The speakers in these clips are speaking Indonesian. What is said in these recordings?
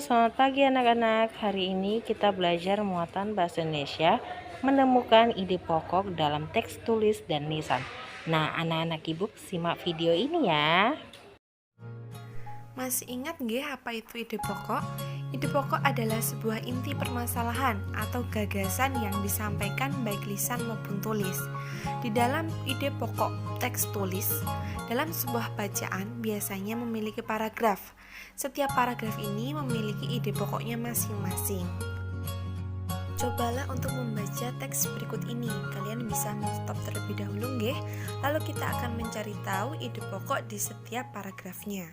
selamat pagi anak-anak. Hari ini kita belajar muatan bahasa Indonesia, menemukan ide pokok dalam teks tulis dan lisan. Nah, anak-anak ibu simak video ini ya. Masih ingat nggih apa itu ide pokok? Ide pokok adalah sebuah inti permasalahan atau gagasan yang disampaikan baik lisan maupun tulis. Di dalam ide pokok teks tulis, dalam sebuah bacaan biasanya memiliki paragraf. Setiap paragraf ini memiliki ide pokoknya masing-masing. Cobalah untuk membaca teks berikut ini. Kalian bisa stop terlebih dahulu nggih. Lalu kita akan mencari tahu ide pokok di setiap paragrafnya.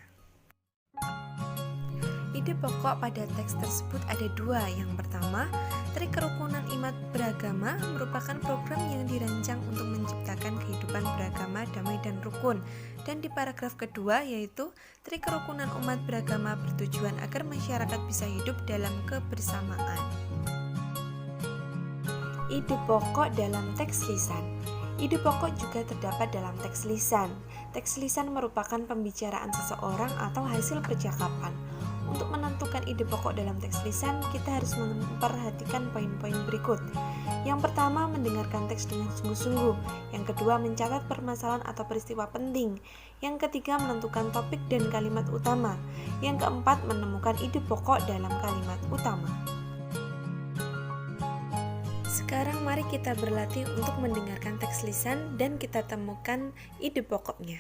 Ide pokok pada teks tersebut ada dua. Yang pertama, Trik Kerukunan Umat Beragama merupakan program yang dirancang untuk menciptakan kehidupan beragama damai dan rukun. Dan di paragraf kedua yaitu Trik Kerukunan Umat Beragama bertujuan agar masyarakat bisa hidup dalam kebersamaan. Ide pokok dalam teks lisan. Ide pokok juga terdapat dalam teks lisan. Teks lisan merupakan pembicaraan seseorang atau hasil percakapan. Untuk menentukan ide pokok dalam teks lisan, kita harus memperhatikan poin-poin berikut. Yang pertama, mendengarkan teks dengan sungguh-sungguh. Yang kedua, mencatat permasalahan atau peristiwa penting. Yang ketiga, menentukan topik dan kalimat utama. Yang keempat, menemukan ide pokok dalam kalimat utama. Sekarang mari kita berlatih untuk mendengarkan teks lisan dan kita temukan ide pokoknya.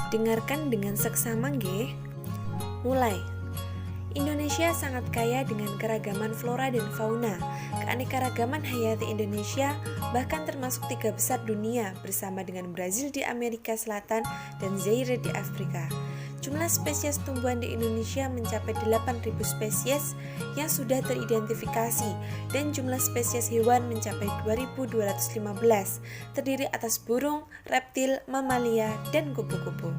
Dengarkan dengan seksama nggih. Mulai. Indonesia sangat kaya dengan keragaman flora dan fauna. Keanekaragaman hayati Indonesia bahkan termasuk 3 besar dunia bersama dengan Brazil di Amerika Selatan dan Zaire di Afrika. Jumlah spesies tumbuhan di Indonesia mencapai 8.000 spesies yang sudah teridentifikasi dan jumlah spesies hewan mencapai 2.215, terdiri atas burung, reptil, mamalia, dan kupu-kupu.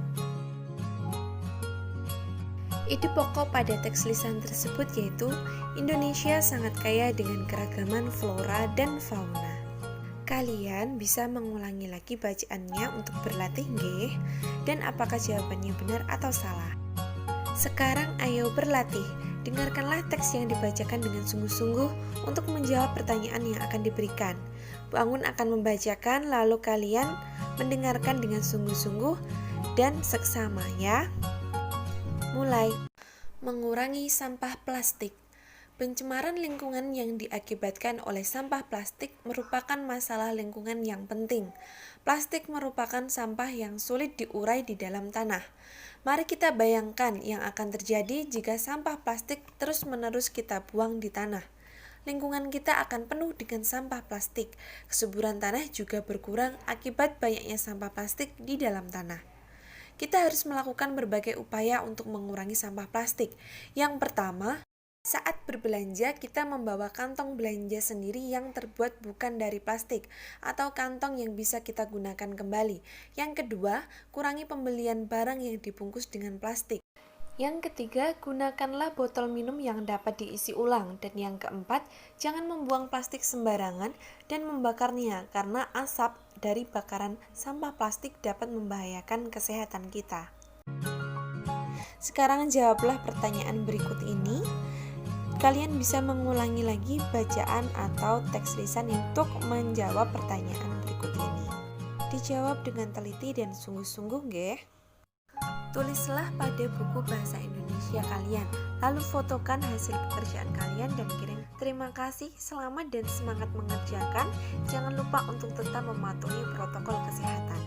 Ide pokok pada teks lisan tersebut yaitu Indonesia sangat kaya dengan keragaman flora dan fauna. Kalian bisa mengulangi lagi bacaannya untuk berlatih nggih, dan apakah jawabannya benar atau salah. Sekarang ayo berlatih, dengarkanlah teks yang dibacakan dengan sungguh-sungguh untuk menjawab pertanyaan yang akan diberikan. Bu Anggun akan membacakan lalu kalian mendengarkan dengan sungguh-sungguh dan seksama ya. Mulai. Mengurangi sampah plastik. Pencemaran lingkungan yang diakibatkan oleh sampah plastik merupakan masalah lingkungan yang penting. Plastik merupakan sampah yang sulit diurai di dalam tanah. Mari kita bayangkan yang akan terjadi jika sampah plastik terus-menerus kita buang di tanah. Lingkungan kita akan penuh dengan sampah plastik. Kesuburan tanah juga berkurang akibat banyaknya sampah plastik di dalam tanah. Kita harus melakukan berbagai upaya untuk mengurangi sampah plastik. Yang pertama, saat berbelanja kita membawa kantong belanja sendiri yang terbuat bukan dari plastik atau kantong yang bisa kita gunakan kembali. Yang kedua, kurangi pembelian barang yang dibungkus dengan plastik. Yang ketiga, gunakanlah botol minum yang dapat diisi ulang. Dan yang keempat, jangan membuang plastik sembarangan dan membakarnya karena asap dari bakaran sampah plastik dapat membahayakan kesehatan kita. Sekarang jawablah pertanyaan berikut ini. Kalian bisa mengulangi lagi bacaan atau teks lisan untuk menjawab pertanyaan berikut ini. Dijawab dengan teliti dan sungguh-sungguh nggih. Tulislah pada buku bahasa Indonesia kalian, lalu fotokan hasil pekerjaan kalian dan kirim. Terima kasih, selamat dan semangat mengerjakan. Jangan lupa untuk tetap mematuhi protokol kesehatan.